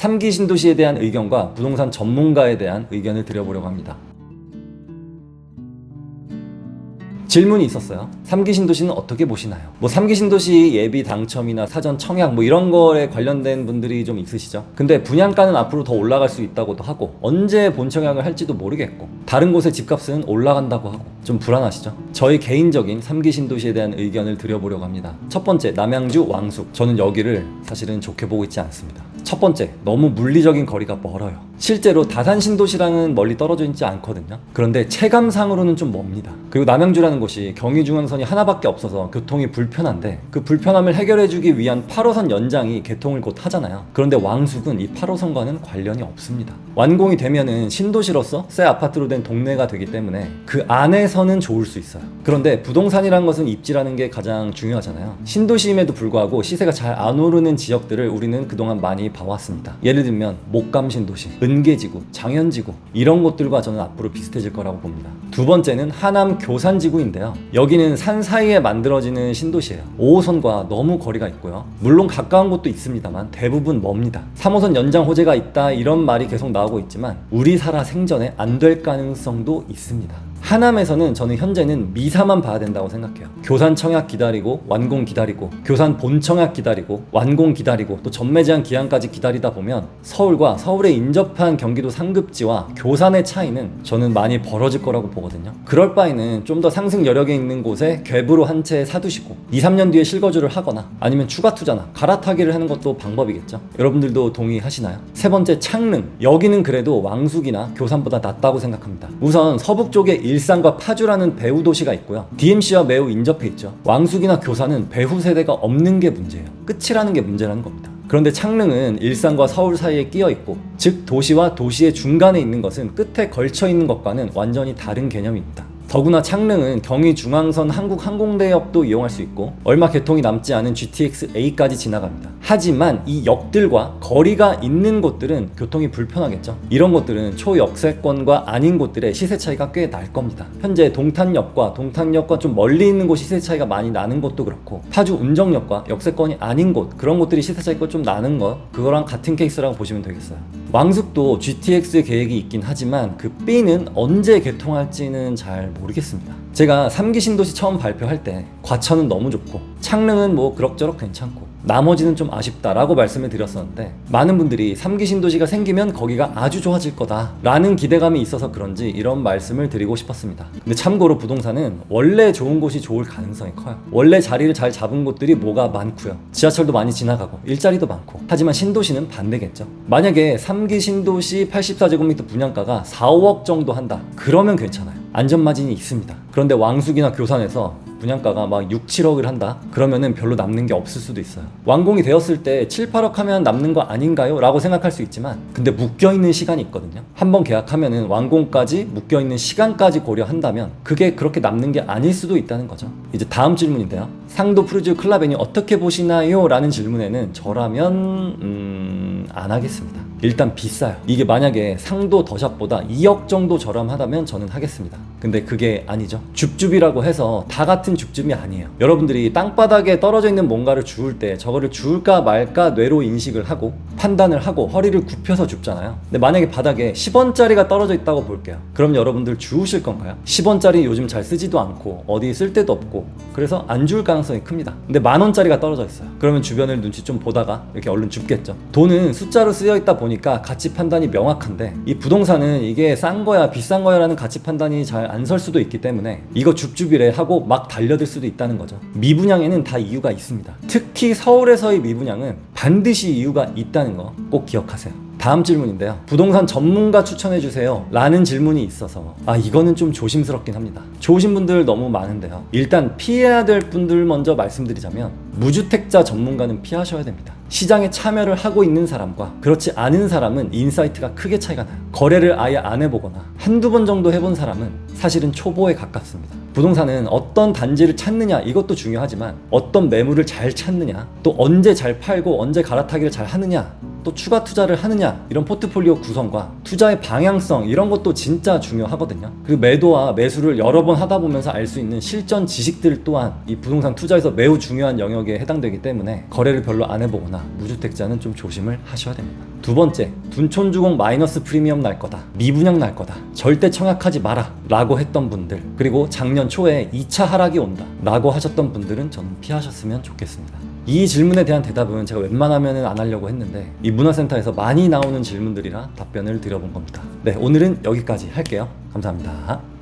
3기 신도시에 대한 의견과 부동산 전문가에 대한 의견을 드려보려고 합니다. 질문이 있었어요. 3기 신도시는 어떻게 보시나요? 3기 신도시 예비 당첨이나 사전 청약 이런 거에 관련된 분들이 좀 있으시죠? 근데 분양가는 앞으로 더 올라갈 수 있다고도 하고 언제 본청약을 할지도 모르겠고 다른 곳의 집값은 올라간다고 하고 좀 불안하시죠? 저희 개인적인 3기 신도시에 대한 의견을 드려보려고 합니다. 첫 번째, 남양주 왕숙. 저는 여기를 사실은 좋게 보고 있지 않습니다. 첫 번째, 너무 물리적인 거리가 멀어요. 실제로 다산 신도시랑은 멀리 떨어져 있지 않거든요. 그런데 체감상으로는 좀 멉니다. 그리고 남양주라는 곳이 경의중앙선이 하나밖에 없어서 교통이 불편한데 그 불편함을 해결해주기 위한 8호선 연장이 개통을 곧 하잖아요. 그런데 왕숙은 이 8호선과는 관련이 없습니다. 완공이 되면은 신도시로서 새 아파트로 된 동네가 되기 때문에 그 안에서는 좋을 수 있어요. 그런데 부동산이란 것은 입지라는 게 가장 중요하잖아요. 신도시임에도 불구하고 시세가 잘 안 오르는 지역들을 우리는 그동안 많이 봐왔습니다. 예를 들면 목감 신도시, 은계지구, 장현지구 이런 곳들과 저는 앞으로 비슷해질 거라고 봅니다. 두 번째는 하남 교산지구인데요. 여기는 산 사이에 만들어지는 신도시예요. 5호선과 너무 거리가 있고요. 물론 가까운 곳도 있습니다만 대부분 멉니다. 3호선 연장 호재가 있다 이런 말이 계속 나오고 있지만 우리 살아 생전에 안 될 가능성도 있습니다. 하남에서는 저는 현재는 미사만 봐야 된다고 생각해요. 교산 청약 기다리고 완공 기다리고 교산 본청약 기다리고 완공 기다리고 또 전매 제한 기한까지 기다리다 보면 서울과 서울에 인접한 경기도 상급지와 교산의 차이는 저는 많이 벌어질 거라고 보거든요. 그럴 바에는 좀 더 상승 여력에 있는 곳에 갭으로 한 채 사두시고 2-3년 뒤에 실거주를 하거나 아니면 추가 투자나 갈아타기를 하는 것도 방법이겠죠. 여러분들도 동의하시나요? 세 번째, 창릉. 여기는 그래도 왕숙이나 교산보다 낫다고 생각합니다. 우선 서북 쪽에 일산과 파주라는 배후 도시가 있고요. DMC와 매우 인접해 있죠. 왕숙이나 교산은 배후 세대가 없는 게 문제예요. 끝이라는 게 문제라는 겁니다. 그런데 창릉은 일산과 서울 사이에 끼어 있고, 즉 도시와 도시의 중간에 있는 것은 끝에 걸쳐 있는 것과는 완전히 다른 개념입니다. 더구나 창릉은 경의중앙선 한국항공대역도 이용할 수 있고 얼마 개통이 남지 않은 GTX-A까지 지나갑니다. 하지만 이 역들과 거리가 있는 곳들은 교통이 불편하겠죠. 이런 곳들은 초역세권과 아닌 곳들의 시세 차이가 꽤 날 겁니다. 현재 동탄역과 좀 멀리 있는 곳 시세 차이가 많이 나는 곳도 그렇고 파주 운정역과 역세권이 아닌 곳, 그런 곳들이 시세 차이가 좀 나는 거, 그거랑 같은 케이스라고 보시면 되겠어요. 왕숙도 GTX 계획이 있긴 하지만 그 B는 언제 개통할지는 잘 모르겠습니다. 제가 3기 신도시 처음 발표할 때 과천은 너무 좋고 창릉은 그럭저럭 괜찮고 나머지는 좀 아쉽다라고 말씀을 드렸었는데, 많은 분들이 3기 신도시가 생기면 거기가 아주 좋아질 거다 라는 기대감이 있어서 그런지 이런 말씀을 드리고 싶었습니다. 근데 참고로 부동산은 원래 좋은 곳이 좋을 가능성이 커요. 원래 자리를 잘 잡은 곳들이 뭐가 많고요. 지하철도 많이 지나가고 일자리도 많고. 하지만 신도시는 반대겠죠. 만약에 3기 신도시 84제곱미터 분양가가 4-5억 정도 한다, 그러면 괜찮아요. 안전마진이 있습니다. 그런데 왕숙이나 교산에서 분양가가 6-7억을 한다? 그러면은 별로 남는 게 없을 수도 있어요. 완공이 되었을 때 7-8억 하면 남는 거 아닌가요? 라고 생각할 수 있지만, 근데 묶여있는 시간이 있거든요. 한번 계약하면은 완공까지 묶여있는 시간까지 고려한다면 그게 그렇게 남는 게 아닐 수도 있다는 거죠. 이제 다음 질문인데요. 상도 프루지오 클라베니 어떻게 보시나요? 라는 질문에는 저라면 안 하겠습니다. 일단 비싸요. 이게 만약에 상도 더샵보다 2억 정도 저렴하다면 저는 하겠습니다. 근데 그게 아니죠. 줍줍이라고 해서 다 같은 줍줍이 아니에요. 여러분들이 땅바닥에 떨어져 있는 뭔가를 주울 때 저거를 주울까 말까 뇌로 인식을 하고 판단을 하고 허리를 굽혀서 줍잖아요. 근데 만약에 바닥에 10원짜리가 떨어져 있다고 볼게요. 그럼 여러분들 주우실 건가요? 10원짜리 요즘 잘 쓰지도 않고 어디 쓸 데도 없고 그래서 안 주울 가능성이 큽니다. 근데 10,000원짜리가 떨어져 있어요. 그러면 주변을 눈치 좀 보다가 이렇게 얼른 줍겠죠. 돈은 숫자로 쓰여 있다 보니까 가치 판단이 명확한데, 이 부동산은 이게 싼 거야 비싼 거야 라는 가치 판단이 잘 안 설 수도 있기 때문에 이거 줍줍이래 하고 막 달려들 수도 있다는 거죠. 미분양에는 다 이유가 있습니다. 특히 서울에서의 미분양은 반드시 이유가 있다는 거 꼭 기억하세요. 다음 질문인데요. 부동산 전문가 추천해주세요 라는 질문이 있어서 이거는 좀 조심스럽긴 합니다. 좋으신 분들 너무 많은데요. 일단 피해야 될 분들 먼저 말씀드리자면, 무주택자 전문가는 피하셔야 됩니다. 시장에 참여를 하고 있는 사람과 그렇지 않은 사람은 인사이트가 크게 차이가 나요. 거래를 아예 안 해보거나 한두 번 정도 해본 사람은 사실은 초보에 가깝습니다. 부동산은 어떤 단지를 찾느냐 이것도 중요하지만 어떤 매물을 잘 찾느냐, 또 언제 잘 팔고 언제 갈아타기를 잘 하느냐, 또 추가 투자를 하느냐, 이런 포트폴리오 구성과 투자의 방향성 이런 것도 진짜 중요하거든요. 그리고 매도와 매수를 여러 번 하다 보면서 알 수 있는 실전 지식들 또한 이 부동산 투자에서 매우 중요한 영역에 해당되기 때문에 거래를 별로 안 해보거나 무주택자는 좀 조심을 하셔야 됩니다. 두 번째, 둔촌주공 마이너스 프리미엄 날 거다, 미분양 날 거다, 절대 청약하지 마라 라고 했던 분들, 그리고 작년 초에 2차 하락이 온다 라고 하셨던 분들은 저는 피하셨으면 좋겠습니다. 이 질문에 대한 대답은 제가 웬만하면 안 하려고 했는데 이 문화센터에서 많이 나오는 질문들이라 답변을 드려본 겁니다. 네, 오늘은 여기까지 할게요. 감사합니다.